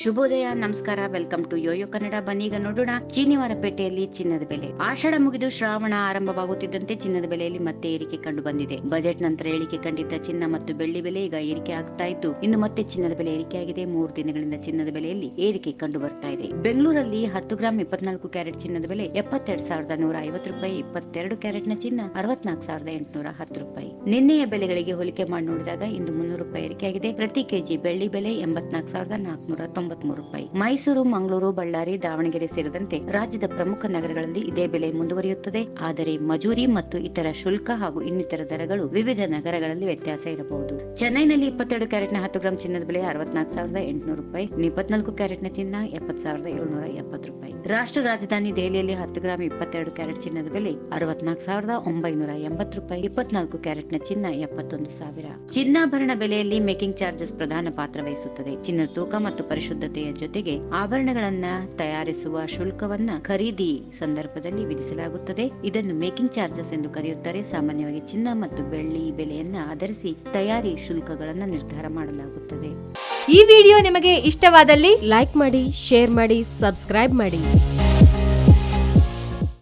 ಶುಭೋದಯ, ನಮಸ್ಕಾರ, welcome to Yoyo Kannada. ಬನ್ನೀಗ ನೋಡೋಣ ಚೀನಿವಾರಪೇಟೆಯಲ್ಲಿ ಚಿನ್ನದ ಬೆಲೆ. ಆಷಾಢ ಮುಗಿದು ಶ್ರಾವಣ ಆರಂಭವಾಗುತ್ತಿದ್ದಂತೆ ಚಿನ್ನದ ಬೆಲೆಯಲ್ಲಿ ಮತ್ತೆ ಏರಿಕೆ ಕಂಡು ಬಂದಿದೆ. ಬಜೆಟ್ ನಂತರ ಇಳಿಕೆ ಕಂಡಿದ್ದ ಚಿನ್ನ ಮತ್ತು ಬೆಳ್ಳಿ ಬೆಲೆ ಈಗ ಏರಿಕೆ ಆಗ್ತಾ ಇದ್ದು, ಇನ್ನು ಮತ್ತೆ ಚಿನ್ನದ ಬೆಲೆ ಏರಿಕೆಯಾಗಿದೆ. 3 ದಿನಗಳಿಂದ ಚಿನ್ನದ ಬೆಲೆಯಲ್ಲಿ ಏರಿಕೆ ಕಂಡು ಬರ್ತಾ ಇದೆ. ಬೆಂಗಳೂರಲ್ಲಿ 10 ಗ್ರಾಂ 24 ಕ್ಯಾರೆಟ್ ಚಿನ್ನದ ಬೆಲೆ 72,150 ರೂಪಾಯಿ, 22 ಕ್ಯಾರೆಟ್ ನ ಚಿನ್ನ 64,810 ರೂಪಾಯಿ. ನಿನ್ನೆಯ ಬೆಲೆಗಳಿಗೆ ಹೋಲಿಕೆ ಮಾಡಿ ನೋಡಿದಾಗ ಇಂದು 300 ರೂಪಾಯಿ ಏರಿಕೆಯಾಗಿದೆ. ಪ್ರತಿ ಕೆಜಿ ಬೆಳ್ಳಿ ಬೆಲೆ 84,493 ರೂಪಾಯಿ. ಮೈಸೂರು, ಮಂಗಳೂರು, ಬಳ್ಳಾರಿ, ದಾವಣಗೆರೆ ಸೇರಿದಂತೆ ರಾಜ್ಯದ ಪ್ರಮುಖ ನಗರಗಳಲ್ಲಿ ಇದೇ ಬೆಲೆ ಮುಂದುವರಿಯುತ್ತದೆ. ಆದರೆ ಮಜೂರಿ ಮತ್ತು ಇತರ ಶುಲ್ಕ ಹಾಗೂ ಇನ್ನಿತರ ದರಗಳು ವಿವಿಧ ನಗರಗಳಲ್ಲಿ ವ್ಯತ್ಯಾಸ ಇರಬಹುದು. ಚೆನ್ನೈನಲ್ಲಿ 22 ಕ್ಯಾರೆಟ್ ನ 10 ಗ್ರಾಂ ಚಿನ್ನದ ಬೆಲೆ 64,800 ರೂಪಾಯಿ, 24 ಕ್ಯಾರೆಟ್ ನ ಚಿನ್ನ 70,770 ರೂಪಾಯಿ. ರಾಷ್ಟ್ರ ರಾಜಧಾನಿ ದೆಹಲಿಯಲ್ಲಿ 10 ಗ್ರಾಂ 22 ಕ್ಯಾರೆಟ್ ಚಿನ್ನದ ಬೆಲೆ 64,980 ರೂಪಾಯಿ, 24 ಕ್ಯಾರೆಟ್ ನ ಚಿನ್ನ 71,000. ಚಿನ್ನಾಭರಣ ಬೆಲೆಯಲ್ಲಿ ಮೇಕಿಂಗ್ ಚಾರ್ಜಸ್ ಪ್ರಧಾನ ಪಾತ್ರ ವಹಿಸುತ್ತದೆ. ಚಿನ್ನದ ತೂಕ ಮತ್ತು ಪರಿಶುದ್ಧತೆಯ ಜೊತೆಗೆ ಆಭರಣಗಳನ್ನ ತಯಾರಿಸುವ ಶುಲ್ಕವನ್ನ ಖರೀದಿ ಸಂದರ್ಭದಲ್ಲಿ ವಿಧಿಸಲಾಗುತ್ತದೆ. ಇದನ್ನು ಮೇಕಿಂಗ್ ಚಾರ್ಜಸ್ ಎಂದು ಕರೆಯುತ್ತಾರೆ. ಸಾಮಾನ್ಯವಾಗಿ ಚಿನ್ನ ಮತ್ತು ಬೆಳ್ಳಿ ಬೆಲೆಯನ್ನ ಆಧರಿಸಿ ತಯಾರಿ ಶುಲ್ಕಗಳನ್ನು ನಿರ್ಧಾರ ಮಾಡಲಾಗುತ್ತದೆ. ಈ ವಿಡಿಯೋ ನಿಮಗೆ ಇಷ್ಟವಾದಲ್ಲಿ ಲೈಕ್ ಮಾಡಿ, ಶೇರ್ ಮಾಡಿ, ಸಬ್ಸ್ಕ್ರೈಬ್ ಮಾಡಿ.